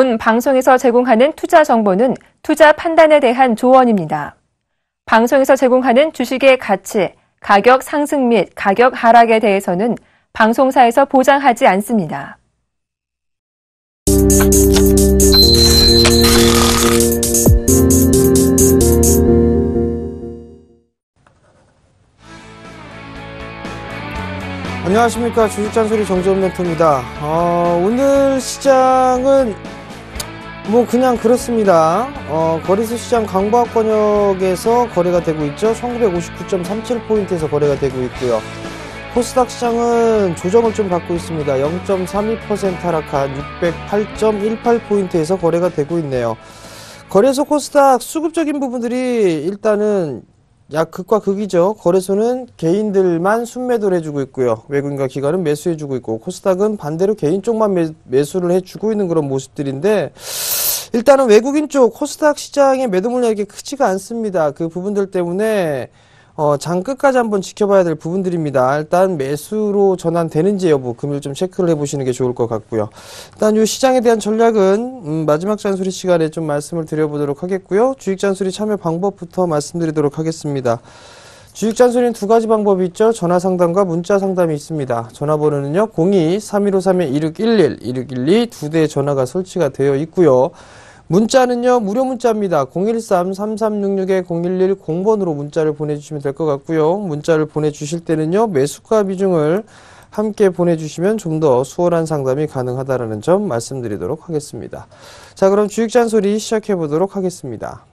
지금 방송에서 제공하는 투자 정보는 투자 판단에 대한 조언입니다. 방송에서 제공하는 주식의 가치, 가격 상승 및 가격 하락에 대해서는 방송사에서 보장하지 않습니다. 안녕하십니까. 주식잔소리 정재훈 멘토입니다. 오늘 시장은 뭐 그냥 그렇습니다. 거래소 시장 강보합권역에서 거래가 되고 있죠. 1959.37포인트에서 거래가 되고 있고요. 코스닥 시장은 조정을 좀 받고 있습니다. 0.32% 하락한 608.18포인트에서 거래가 되고 있네요. 거래소 코스닥 수급적인 부분들이 일단은 극과 극이죠. 거래소는 개인들만 순매도를 해주고 있고요. 외국인과 기관은 매수해주고 있고, 코스닥은 반대로 개인 쪽만 매수를 해주고 있는 그런 모습들인데, 일단은 외국인 쪽 코스닥 시장의 매도 물량이 크지가 않습니다. 그 부분들 때문에 장 끝까지 한번 지켜봐야 될 부분들입니다. 일단 매수로 전환되는지 여부 금일 좀 체크를 해보시는 게 좋을 것 같고요. 일단 이 시장에 대한 전략은 마지막 잔소리 시간에 좀 말씀을 드려보도록 하겠고요. 주식 잔소리 참여 방법부터 말씀드리도록 하겠습니다. 주식 잔소리는 두 가지 방법이 있죠. 전화 상담과 문자 상담이 있습니다. 전화번호는요 02-3153-2611, 2612 두 대의 전화가 설치가 되어 있고요. 문자는요 무료 문자입니다. 013-3366-0110번으로 문자를 보내주시면 될 것 같고요. 문자를 보내주실 때는요 매수가 비중을 함께 보내주시면 좀 더 수월한 상담이 가능하다는 점 말씀드리도록 하겠습니다. 자, 그럼 주식 잔소리 시작해 보도록 하겠습니다.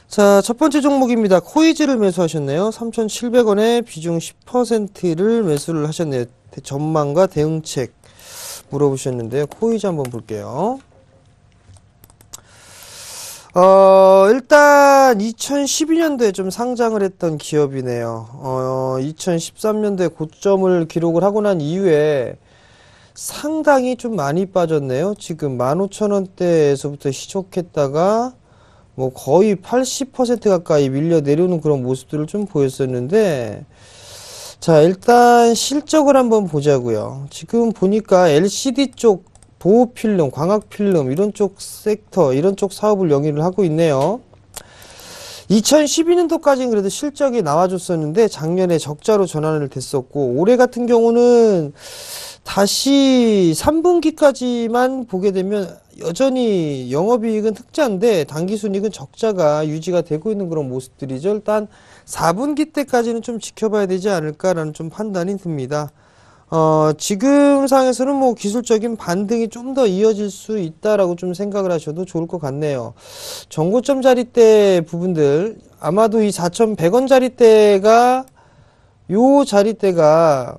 자, 첫 번째 종목입니다. 코이즈를 매수하셨네요. 3,700원에 비중 10%를 매수를 하셨네요. 전망과 대응책 물어보셨는데요. 코이즈 한번 볼게요. 일단 2012년도에 좀 상장을 했던 기업이네요. 2013년도에 고점을 기록을 하고 난 이후에 상당히 좀 많이 빠졌네요. 지금 15,000원대에서부터 시작했다가 뭐 거의 80% 가까이 밀려 내려오는 그런 모습들을 좀 보였었는데, 자, 일단 실적을 한번 보자고요. 지금 보니까 LCD 쪽 보호필름, 광학필름 이런 쪽 섹터, 이런 쪽 사업을 영위를 하고 있네요. 2012년도까지는 그래도 실적이 나와줬었는데 작년에 적자로 전환을 됐었고, 올해 같은 경우는 다시 3분기까지만 보게 되면 여전히 영업이익은 흑자인데 당기순이익은 적자가 유지가 되고 있는 그런 모습들이죠. 일단 4분기 때까지는 좀 지켜봐야 되지 않을까라는 좀 판단이 듭니다. 지금 상에서는 뭐 기술적인 반등이 좀 더 이어질 수 있다라고 좀 생각을 하셔도 좋을 것 같네요. 전고점 자리대 부분들, 아마도 이 4,100원 자리대가, 요 자리대가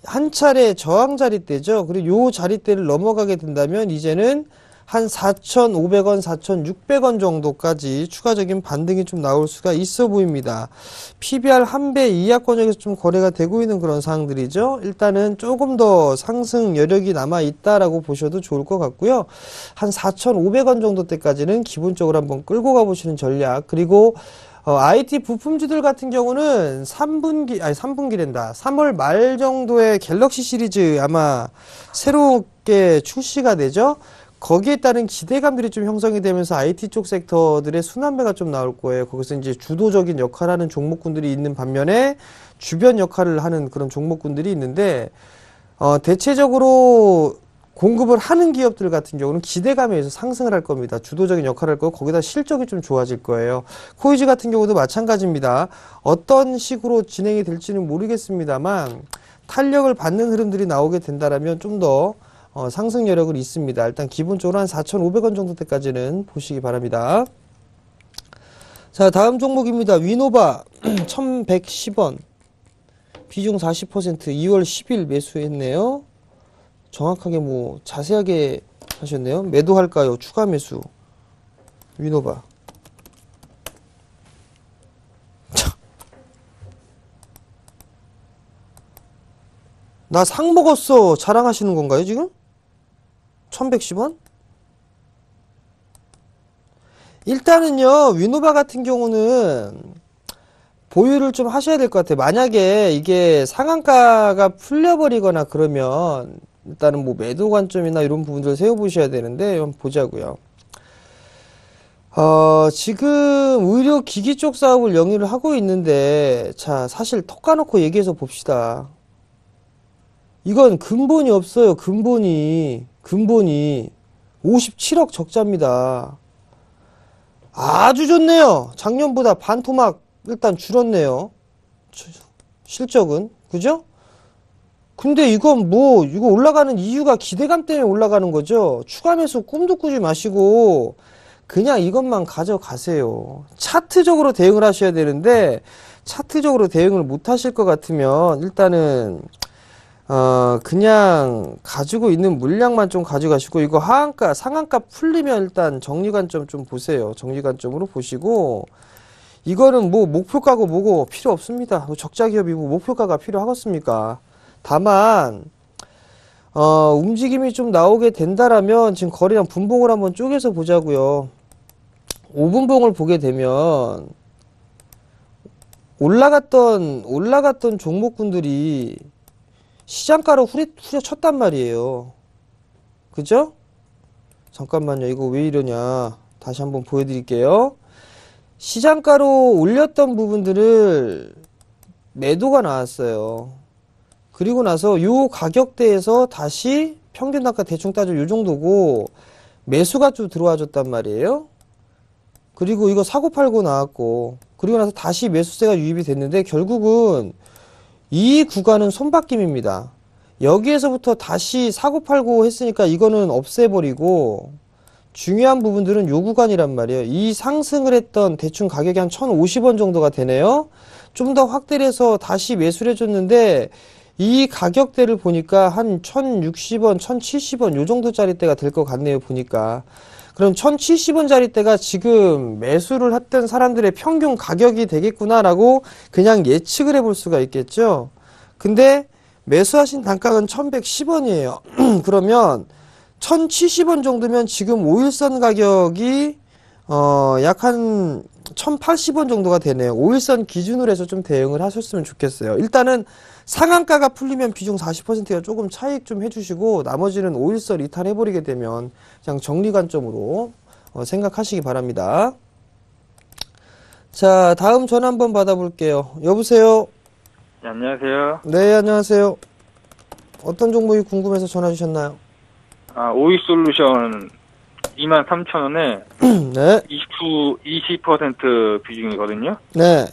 한 차례 저항 자리대죠. 그리고 요 자리대를 넘어가게 된다면 이제는 한 4,500원, 4,600원 정도까지 추가적인 반등이 좀 나올 수가 있어 보입니다. PBR 1배 이하권역에서 좀 거래가 되고 있는 그런 상황들이죠. 일단은 조금 더 상승 여력이 남아 있다라고 보셔도 좋을 것 같고요. 한 4,500원 정도 때까지는 기본적으로 한번 끌고 가보시는 전략. 그리고 IT 부품주들 같은 경우는 3월 말 정도에 갤럭시 시리즈 아마 새롭게 출시가 되죠. 거기에 따른 기대감들이 좀 형성이 되면서 IT 쪽 섹터들의 순환매가 좀 나올 거예요. 거기서 이제 주도적인 역할을 하는 종목군들이 있는 반면에 주변 역할을 하는 그런 종목군들이 있는데, 대체적으로 공급을 하는 기업들 같은 경우는 기대감에 의해서 상승을 할 겁니다. 주도적인 역할을 할 거고 거기다 실적이 좀 좋아질 거예요. 코이즈 같은 경우도 마찬가지입니다. 어떤 식으로 진행이 될지는 모르겠습니다만 탄력을 받는 흐름들이 나오게 된다라면 좀 더 상승 여력은 있습니다. 일단 기본적으로 한 4,500원 정도 때까지는 보시기 바랍니다. 자, 다음 종목입니다. 위노바 1,110원 비중 40% 2월 10일 매수했네요. 정확하게 뭐 자세하게 하셨네요. 매도할까요? 추가 매수. 위노바. 나 상 먹었어 자랑하시는 건가요 지금? 1,110원? 일단은요 위노바 같은 경우는 보유를 좀 하셔야 될 것 같아요. 만약에 이게 상한가가 풀려버리거나 그러면 일단은 뭐 매도 관점이나 이런 부분들을 세워보셔야 되는데 한번 보자고요. 지금 의료 기기 쪽 사업을 영위를 하고 있는데, 자, 사실 톡 까놓고 얘기해서 봅시다. 이건 근본이 없어요. 근본이 57억 적자입니다. 아주 좋네요. 작년보다 반토막 일단 줄었네요. 실적은. 그죠? 근데 이건 뭐, 이거 올라가는 이유가 기대감 때문에 올라가는 거죠. 추가 매수 꿈도 꾸지 마시고, 그냥 이것만 가져가세요. 차트적으로 대응을 하셔야 되는데, 차트적으로 대응을 못 하실 것 같으면, 일단은, 그냥 가지고 있는 물량만 좀 가져가시고, 이거 하한가, 상한가 풀리면 일단 정리 관점 좀 보세요. 정리 관점으로 보시고, 이거는 뭐 목표가고 뭐고 필요 없습니다. 적자 기업이고 목표가가 필요하겠습니까? 다만, 움직임이 좀 나오게 된다라면 지금 거래량 분봉을 한번 쪼개서 보자고요. 5분봉을 보게 되면 올라갔던 종목군들이 시장가로 후려쳤단 말이에요. 그죠? 잠깐만요. 이거 왜 이러냐. 다시 한번 보여드릴게요. 시장가로 올렸던 부분들을 매도가 나왔어요. 그리고 나서 요 가격대에서 다시 평균 단가 대충 따져 요 정도고 매수가 좀 들어와줬단 말이에요. 그리고 이거 사고팔고 나왔고 그리고 나서 다시 매수세가 유입이 됐는데 결국은 이 구간은 손바뀜입니다. 여기에서부터 다시 사고팔고 했으니까 이거는 없애버리고 중요한 부분들은 요 구간이란 말이에요. 이 상승을 했던 대충 가격이 한 1,050원 정도가 되네요. 좀 더 확대를 해서 다시 매수를 해줬는데 이 가격대를 보니까 한 1,060원, 1,070원 요 정도짜리대가 될 것 같네요. 보니까. 그럼 1,070원짜리대가 지금 매수를 했던 사람들의 평균 가격이 되겠구나라고 그냥 예측을 해볼 수가 있겠죠. 근데 매수하신 단가는 1,110원이에요. 그러면 1,070원 정도면 지금 5일선 가격이 약 한 1,080원 정도가 되네요. 5일선 기준으로 해서 좀 대응을 하셨으면 좋겠어요. 일단은 상한가가 풀리면 비중 40%가 조금 차익 좀 해주시고 나머지는 5일선 이탈해버리게 되면 그냥 정리 관점으로 생각하시기 바랍니다. 자, 다음 전화 한번 받아볼게요. 여보세요? 네, 안녕하세요. 네, 안녕하세요. 어떤 종목이 궁금해서 전화 주셨나요? 오이솔루션 23,000원에 네. 20% 비중이거든요. 네.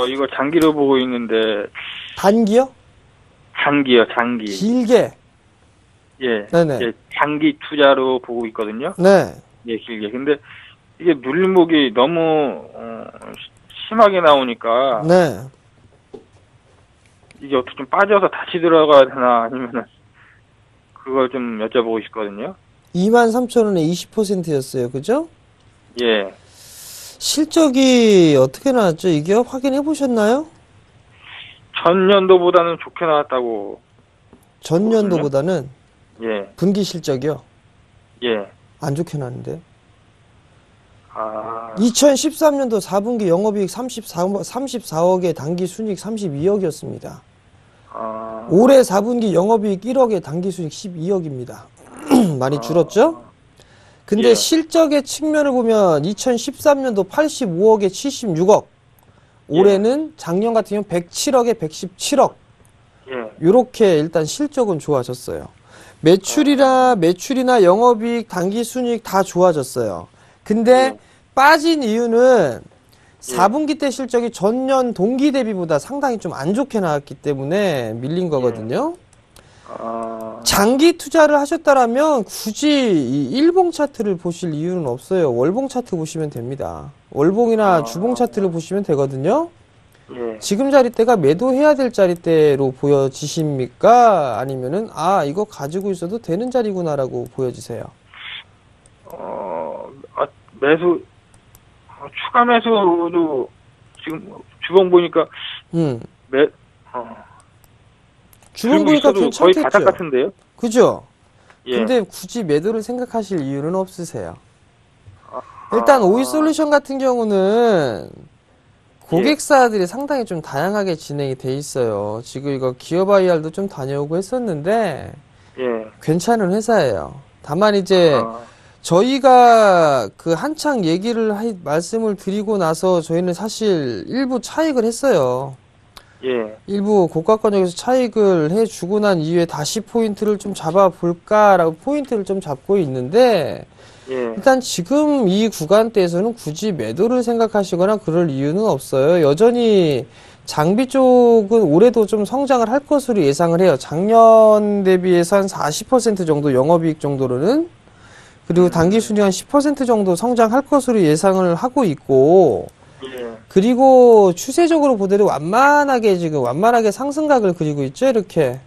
이거 장기로 보고 있는데, 단기요? 장기요, 장기. 길게. 예. 네네. 예, 장기 투자로 보고 있거든요. 네. 예, 길게. 근데 이게 눌림목이 너무, 심하게 나오니까, 네. 이게 어떻게 좀 빠져서 다시 들어가야 되나, 아니면은, 그걸 좀 여쭤보고 싶거든요. 23,000원에 20%였어요. 그죠? 예. 실적이 어떻게 나왔죠? 이게 확인해 보셨나요? 전년도보다는 좋게 나왔다고. 전년도보다는 예. 분기 실적이요. 예. 안 좋게 나왔는데요. 2013년도 4분기 영업이익 34억에 단기 순이익 32억이었습니다. 올해 4분기 영업이익 1억에 단기 순이익 12억입니다. 많이 줄었죠? 근데 예. 실적의 측면을 보면 2013년도 85억에 76억, 올해는 작년 같은 경우는 107억에 117억, 예. 요렇게 일단 실적은 좋아졌어요. 매출이나 영업이익, 단기순이익 다 좋아졌어요. 근데 예. 빠진 이유는 4분기 때 실적이 전년 동기 대비보다 상당히 좀 안 좋게 나왔기 때문에 밀린 거거든요. 장기 투자를 하셨다라면 굳이 이 일봉 차트를 보실 이유는 없어요. 월봉 차트 보시면 됩니다. 월봉이나 주봉 차트를 보시면 되거든요. 예. 지금 자리대가 매도해야 될 자리대로 보여지십니까? 아니면은 이거 가지고 있어도 되는 자리구나라고 보여지세요? 추가 매수도 지금 주봉 보니까 주봉 보니까 거의 괜찮겠죠? 바닥 같은데요? 그죠? 예. 근데 굳이 매도를 생각하실 이유는 없으세요. 일단 오이솔루션 같은 경우는 고객사들이 상당히 좀 다양하게 진행이 돼 있어요. 지금 이거 기업 IR도 좀 다녀오고 했었는데, 예. 괜찮은 회사예요. 다만 이제, 아, 저희가 그 한창 말씀을 드리고 나서 저희는 사실 일부 차익을 했어요. 예. 일부 고가권역에서 차익을 해주고 난 이후에 다시 포인트를 좀 잡아볼까라고 포인트를 좀 잡고 있는데, 예. 일단 지금 이 구간대에서는 굳이 매도를 생각하시거나 그럴 이유는 없어요. 여전히 장비 쪽은 올해도 좀 성장을 할 것으로 예상을 해요. 작년 대비해서 한 40% 정도 영업이익 정도로는, 그리고 단기 순위 한 10% 정도 성장할 것으로 예상을 하고 있고, 예. 그리고 추세적으로 보더라도 완만하게 상승각을 그리고 있죠, 이렇게.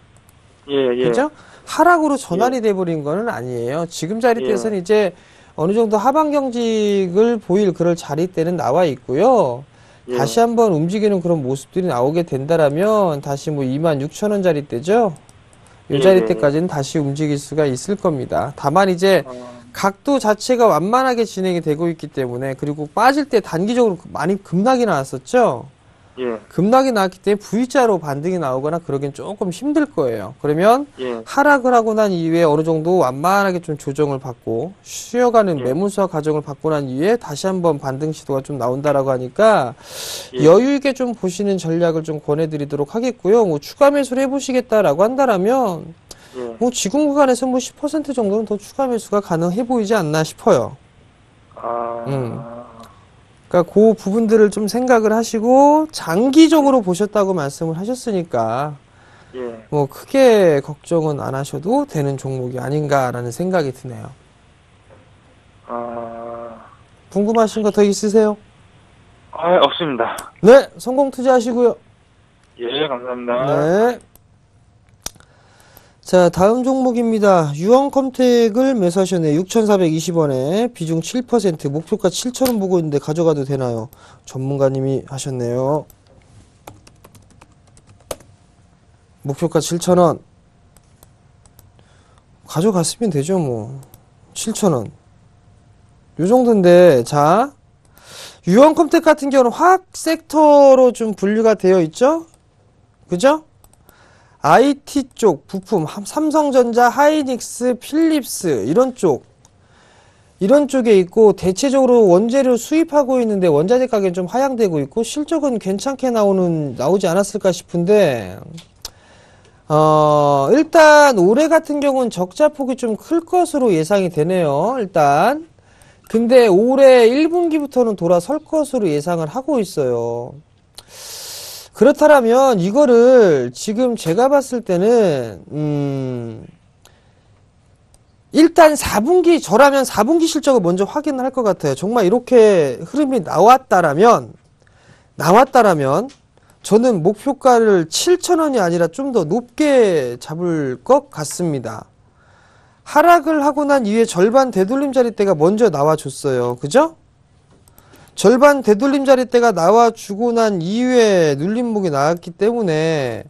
예. 예. 그죠? 하락으로 전환이 돼버린 거는 아니에요. 지금 자리대에서는 이제 어느 정도 하방 경직을 보일 그럴 자리대는 나와 있고요. 예. 다시 한번 움직이는 그런 모습들이 나오게 된다라면 다시 뭐 26,000원 자리대죠. 이 예. 자리대까지는 다시 움직일 수가 있을 겁니다. 다만 이제 각도 자체가 완만하게 진행이 되고 있기 때문에, 그리고 빠질 때 단기적으로 많이 급락이 나왔었죠. 예. 급락이 나왔기 때문에 V자로 반등이 나오거나 그러긴 조금 힘들 거예요. 그러면 예. 하락을 하고 난 이후에 어느 정도 완만하게 좀 조정을 받고 쉬어가는 예. 매물수와 과정을 받고 난 이후에 다시 한번 반등 시도가 좀 나온다라고 하니까 예. 여유 있게 좀 보시는 전략을 좀 권해드리도록 하겠고요. 뭐 추가 매수를 해보시겠다라고 한다라면 예. 뭐 지금 구간에서 뭐 10% 정도는 더 추가 매수가 가능해 보이지 않나 싶어요. 그러니까 그 부분들을 좀 생각을 하시고 장기적으로 보셨다고 말씀을 하셨으니까 예. 뭐 크게 걱정은 안 하셔도 되는 종목이 아닌가라는 생각이 드네요. 궁금하신 거 더 있으세요? 없습니다. 네, 성공 투자하시고요. 예, 감사합니다. 네. 자, 다음 종목입니다. 유언컴텍을 매수하셨네요. 6,420원에 비중 7%, 목표가 7,000원 보고 있는데 가져가도 되나요? 전문가님이 하셨네요. 목표가 7,000원. 가져갔으면 되죠, 뭐. 7,000원. 요 정도인데, 자. 유언컴텍 같은 경우는 화학 섹터로 좀 분류가 되어 있죠? 그죠? IT 쪽 부품, 삼성전자, 하이닉스, 필립스 이런 쪽에 있고, 대체적으로 원재료 수입하고 있는데 원자재 가격은 좀 하향되고 있고 실적은 괜찮게 나오지 않았을까 싶은데, 일단 올해 같은 경우는 적자 폭이 좀 클 것으로 예상이 되네요. 일단 근데 올해 1분기부터는 돌아설 것으로 예상을 하고 있어요. 그렇다면 이거를 지금 제가 봤을 때는 일단 저라면 4분기 실적을 먼저 확인을 할 것 같아요. 정말 이렇게 흐름이 나왔다라면 저는 목표가를 7,000원이 아니라 좀 더 높게 잡을 것 같습니다. 하락을 하고 난 이후에 절반 되돌림 자리대가 먼저 나와줬어요. 그죠? 절반 되돌림 자리대가 나와주고 난 이후에 눌림목이 나왔기 때문에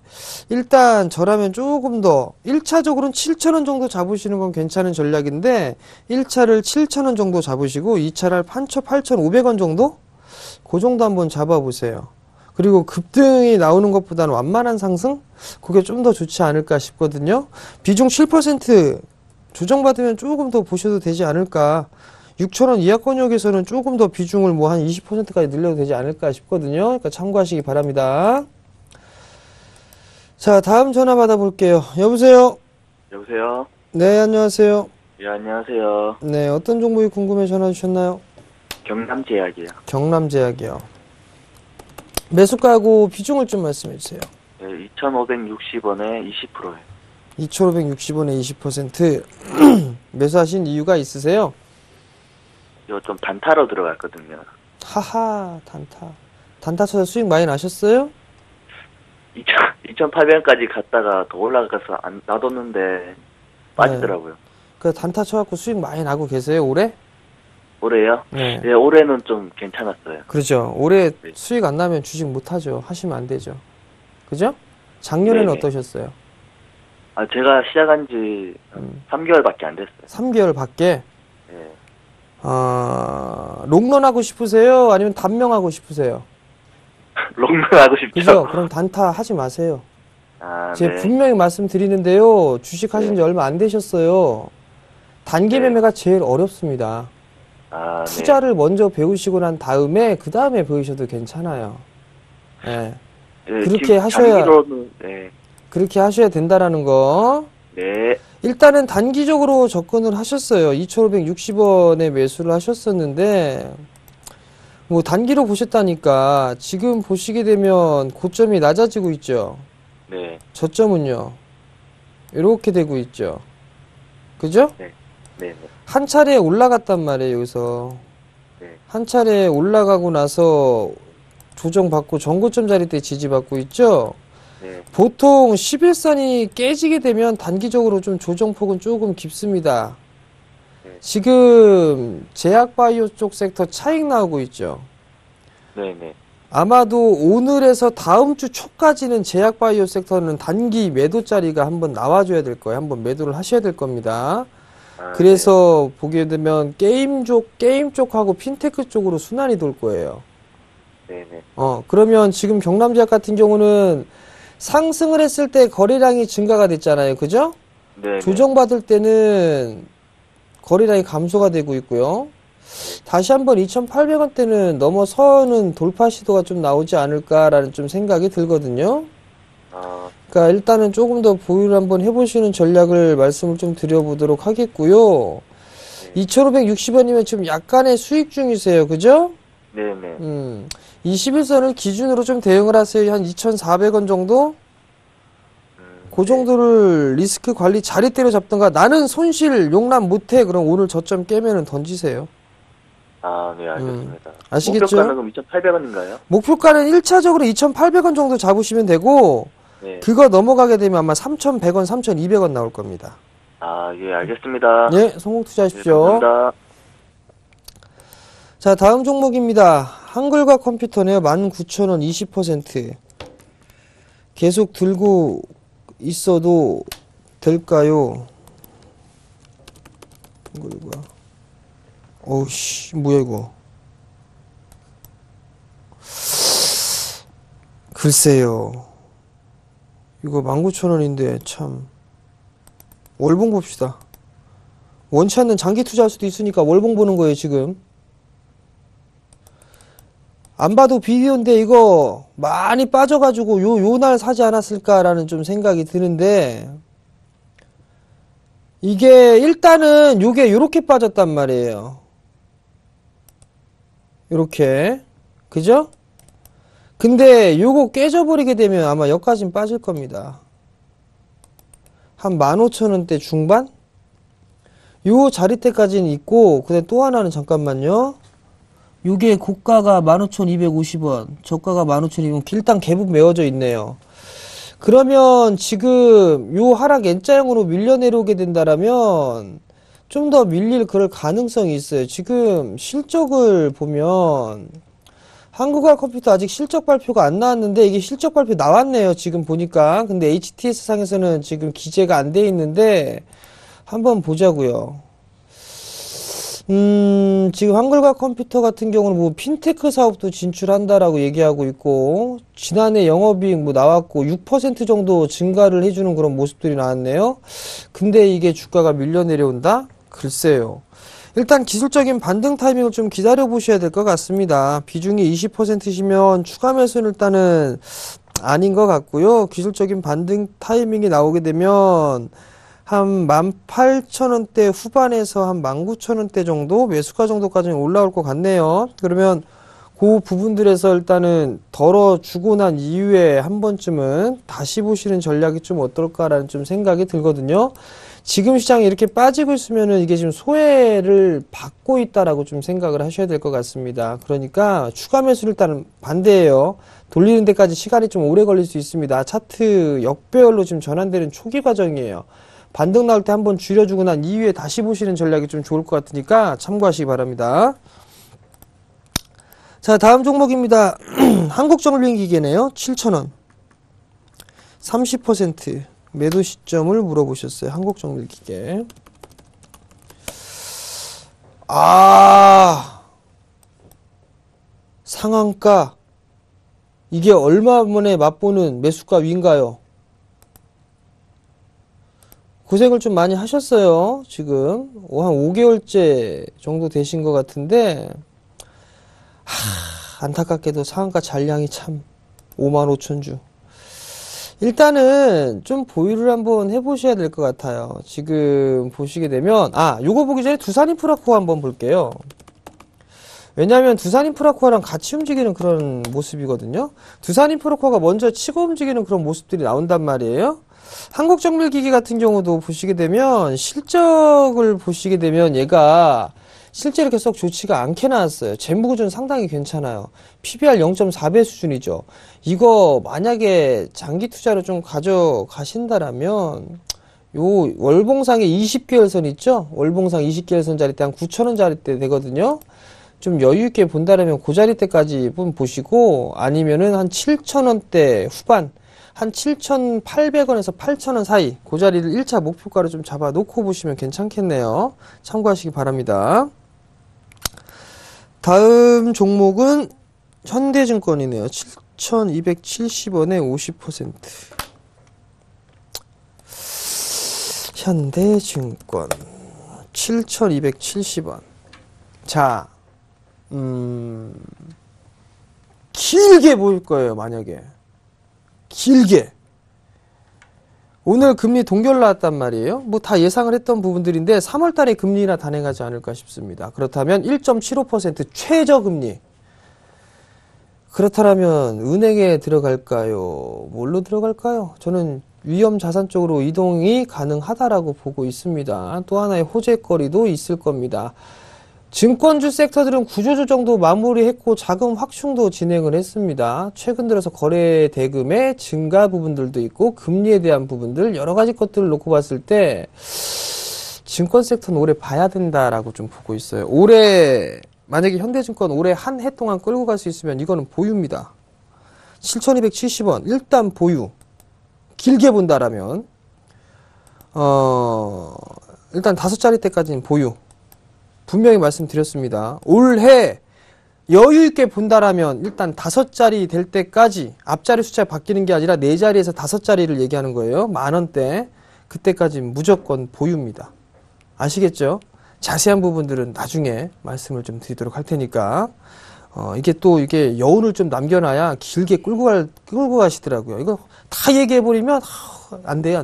일단 저라면 조금 더 1차적으로는 7,000원 정도 잡으시는 건 괜찮은 전략인데 1차를 7,000원 정도 잡으시고 2차를 8,500원 정도? 그 정도 한번 잡아보세요. 그리고 급등이 나오는 것보다는 완만한 상승? 그게 좀 더 좋지 않을까 싶거든요. 비중 7% 조정받으면 조금 더 보셔도 되지 않을까. 6,000원 이하권역에서는 조금 더 비중을 뭐 한 20%까지 늘려도 되지 않을까 싶거든요. 그러니까 참고하시기 바랍니다. 자, 다음 전화 받아볼게요. 여보세요? 여보세요? 네, 안녕하세요. 예, 안녕하세요. 네, 어떤 종목이 궁금해 전화 주셨나요? 경남제약이요. 경남제약이요. 매수가하고 비중을 좀 말씀해 주세요. 네, 2,560원에 20%예요. 2,560원에 20%. 매수하신 이유가 있으세요? 이거 좀 단타로 들어갔거든요. 하하, 단타 쳐서 수익 많이 나셨어요? 2,800원까지 갔다가 더 올라가서 놔뒀는데 빠지더라고요. 그 단타 쳐갖고 수익 많이 나고 계세요, 올해? 올해요? 네. 네, 올해는 좀 괜찮았어요. 그렇죠. 올해 네. 수익 안 나면 주식 못 하죠. 하시면 안 되죠. 그죠? 작년에는 네네. 어떠셨어요? 제가 시작한 지 3개월밖에 안 됐어요. 3개월 밖에? 네. 롱런 하고 싶으세요? 아니면 단명 하고 싶으세요? 롱런 하고 싶죠. 그죠? 그럼 단타 하지 마세요. 아, 제가 네. 분명히 말씀드리는데요. 주식 하신 지 얼마 안 되셨어요. 단기 네. 매매가 제일 어렵습니다. 아, 투자를 먼저 배우시고 난 다음에 그 다음에 배우셔도 괜찮아요. 예. 네. 그렇게 지금 하셔야 단기로는, 네. 그렇게 하셔야 된다라는 거. 네. 일단은 단기적으로 접근을 하셨어요. 2,560원에 매수를 하셨었는데 뭐 단기로 보셨다니까 지금 보시게 되면 고점이 낮아지고 있죠. 네. 저점은요. 이렇게 되고 있죠. 그죠? 네. 네. 한 차례 올라갔단 말이에요, 여기서. 네. 한 차례 올라가고 나서 조정받고 전고점 자리 때 지지받고 있죠? 네. 보통 11선이 깨지게 되면 단기적으로 좀 조정폭은 조금 깊습니다. 네. 지금 제약바이오 쪽 섹터 차익 나오고 있죠? 네. 네. 아마도 오늘에서 다음 주 초까지는 제약바이오 섹터는 단기 매도 자리가 한번 나와줘야 될 거예요. 한번 매도를 하셔야 될 겁니다. 아, 그래서 보게 되면 게임 쪽하고 핀테크 쪽으로 순환이 돌 거예요. 네. 네. 그러면 지금 경남제약 같은 경우는 상승을 했을 때 거래량이 증가가 됐잖아요. 그죠? 네. 조정받을 때는 거래량이 감소가 되고 있고요. 다시 한번 2,800원대는 넘어서는 돌파 시도가 좀 나오지 않을까라는 좀 생각이 들거든요. 아, 그러니까 일단은 조금 더 보유를 한번 해보시는 전략을 말씀을 좀 드려보도록 하겠고요. 2,560원이면 지금 약간의 수익 중이세요. 그죠? 네. 네. 21선을 기준으로 좀 대응을 하세요. 한 2,400원 정도? 그 정도를 리스크 관리 자리대로 잡던가 나는 손실 용납 못해. 그럼 오늘 저점 깨면은 던지세요. 아, 네, 알겠습니다. 아시겠죠? 목표가는 그럼 2,800원인가요? 목표가는 1차적으로 2,800원 정도 잡으시면 되고 네. 그거 넘어가게 되면 아마 3,100원, 3,200원 나올 겁니다. 아, 예, 알겠습니다. 예, 성공 투자하십시오. 네, 감사합니다. 자, 다음 종목입니다. 한글과 컴퓨터네요. 19,000원 20%. 계속 들고 있어도 될까요? 한글과. 어우씨, 뭐야 이거. 글쎄요. 이거 19,000원인데 참. 월봉 봅시다. 원치 않는 장기 투자할 수도 있으니까 월봉 보는 거예요, 지금. 안 봐도 비디오인데 이거 많이 빠져가지고 요 날 사지 않았을까라는 좀 생각이 드는데 이게 일단은 요게 요렇게 빠졌단 말이에요. 요렇게. 그죠? 근데 요거 깨져버리게 되면 아마 여기까진 빠질 겁니다. 한 15,000원대 중반? 요 자리대까지는 있고 근데 또 하나는 잠깐만요. 요게 고가가 15,250원, 저가가 15,200원, 일단 갭은 메워져 있네요. 그러면 지금 요 하락 N자형으로 밀려 내려오게 된다라면 좀 더 밀릴 그럴 가능성이 있어요. 지금 실적을 보면 한국화 컴퓨터 아직 실적 발표가 안 나왔는데 이게 실적 발표 나왔네요. 지금 보니까. 근데 HTS 상에서는 지금 기재가 안 돼 있는데 한번 보자고요. 지금 한글과 컴퓨터 같은 경우는 뭐 핀테크 사업도 진출한다라고 얘기하고 있고 지난해 영업이익 뭐 나왔고 6% 정도 증가를 해주는 그런 모습들이 나왔네요. 근데 이게 주가가 밀려 내려온다? 글쎄요. 일단 기술적인 반등 타이밍을 좀 기다려 보셔야 될 것 같습니다. 비중이 20%시면 추가 매수는 일단은 아닌 것 같고요. 기술적인 반등 타이밍이 나오게 되면 한 18,000원대 후반에서 한 19,000원대 정도 매수가 정도까지는 올라올 것 같네요. 그러면 그 부분들에서 일단은 덜어주고 난 이후에 한 번쯤은 다시 보시는 전략이 좀 어떨까라는 좀 생각이 들거든요. 지금 시장이 이렇게 빠지고 있으면은 이게 지금 소외를 받고 있다라고 좀 생각을 하셔야 될 것 같습니다. 그러니까 추가 매수를 일단은 반대예요. 돌리는 데까지 시간이 좀 오래 걸릴 수 있습니다. 차트 역배열로 지금 전환되는 초기 과정이에요. 반등 나올 때 한번 줄여주고 난 이후에 다시 보시는 전략이 좀 좋을 것 같으니까 참고하시기 바랍니다. 자, 다음 종목입니다. 한국정비기계네요. 7,000원. 30% 매도 시점을 물어보셨어요. 한국정밀기계. 상한가 이게 얼마 만에 맛보는 매수가 위인가요? 고생을 좀 많이 하셨어요. 지금 한 5개월째 정도 되신 것 같은데 안타깝게도 상한가 잔량이 참 55,000주. 일단은 좀 보유를 한번 해보셔야 될 것 같아요. 지금 보시게 되면 요거 보기 전에 두산인프라코어 한번 볼게요. 왜냐하면 두산인프라코어랑 같이 움직이는 그런 모습이거든요. 두산인프라코어가 먼저 치고 움직이는 그런 모습들이 나온단 말이에요. 한국정밀기기 같은 경우도 보시게 되면 실적을 보시게 되면 얘가 실제 이렇게 썩 좋지가 않게 나왔어요. 재무구조는 상당히 괜찮아요. PBR 0.4배 수준이죠. 이거 만약에 장기 투자로 좀 가져가신다라면 요 월봉상에 20개월선 있죠? 월봉상 20개월선짜리 때 한 9,000원짜리 때 되거든요. 좀 여유있게 본다라면 그 자리 때까지 보시고 아니면은 한 7,000원대 후반 한 7,800원에서 8,000원 사이 그 자리를 1차 목표가로 좀 잡아놓고 보시면 괜찮겠네요. 참고하시기 바랍니다. 다음 종목은 현대증권이네요. 7,270원에 50%. 현대증권 7,270원. 자, 길게 보일 거예요. 만약에 길게 오늘 금리 동결 나왔단 말이에요. 뭐 다 예상을 했던 부분들인데 3월 달에 금리나 단행하지 않을까 싶습니다. 그렇다면 1.75% 최저금리. 그렇다면 은행에 들어갈까요? 뭘로 들어갈까요? 저는 위험 자산 쪽으로 이동이 가능하다라고 보고 있습니다. 또 하나의 호재거리도 있을 겁니다. 증권주 섹터들은 구조조정도 마무리했고 자금 확충도 진행을 했습니다. 최근 들어서 거래 대금의 증가 부분들도 있고 금리에 대한 부분들 여러 가지 것들을 놓고 봤을 때 증권 섹터는 올해 봐야 된다라고 좀 보고 있어요. 올해 만약에 현대증권 올해 한 해 동안 끌고 갈 수 있으면 이거는 보유입니다. 7,270원 일단 보유. 길게 본다라면 일단 5자리 때까지는 보유. 분명히 말씀드렸습니다. 올해 여유있게 본다라면 일단 5자리 될 때까지 앞자리 숫자 바뀌는 게 아니라 4자리에서 5자리를 얘기하는 거예요. 만원대. 그때까지 무조건 보유입니다. 아시겠죠? 자세한 부분들은 나중에 말씀을 좀 드리도록 할 테니까 이게 여운을 좀 남겨놔야 길게 끌고 가시더라고요. 이거 다 얘기해버리면 안 돼요.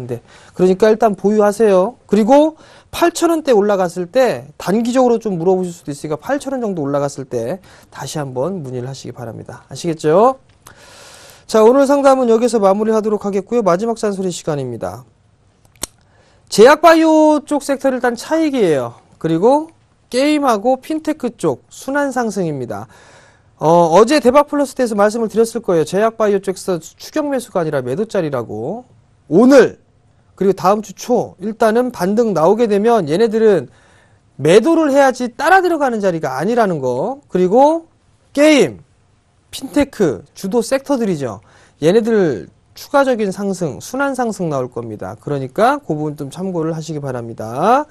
그러니까 일단 보유하세요. 그리고 8,000원대 올라갔을 때 단기적으로 좀 물어보실 수도 있으니까 8,000원 정도 올라갔을 때 다시 한번 문의를 하시기 바랍니다. 아시겠죠? 자, 오늘 상담은 여기서 마무리하도록 하겠고요. 마지막 잔소리 시간입니다. 제약바이오 쪽 섹터를 일단 차익이에요. 그리고 게임하고 핀테크 쪽 순환 상승입니다. 어제 대박플러스 때에서 말씀을 드렸을 거예요. 제약바이오 쪽에서 추격 매수가 아니라 매도짜리라고. 오늘 그리고 다음 주 초 일단은 반등 나오게 되면 얘네들은 매도를 해야지 따라 들어가는 자리가 아니라는 거. 그리고 게임, 핀테크, 주도 섹터들이죠. 얘네들 추가적인 상승, 순환 상승 나올 겁니다. 그러니까 그 부분 좀 참고를 하시기 바랍니다.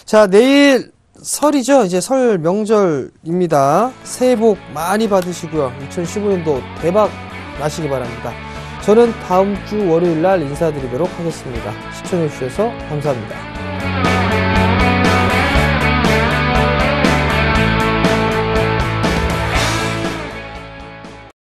자, 내일 설이죠. 이제 설 명절입니다. 새해 복 많이 받으시고요. 2015년도 대박 나시기 바랍니다. 저는 다음 주 월요일 날 인사드리도록 하겠습니다. 시청해주셔서 감사합니다.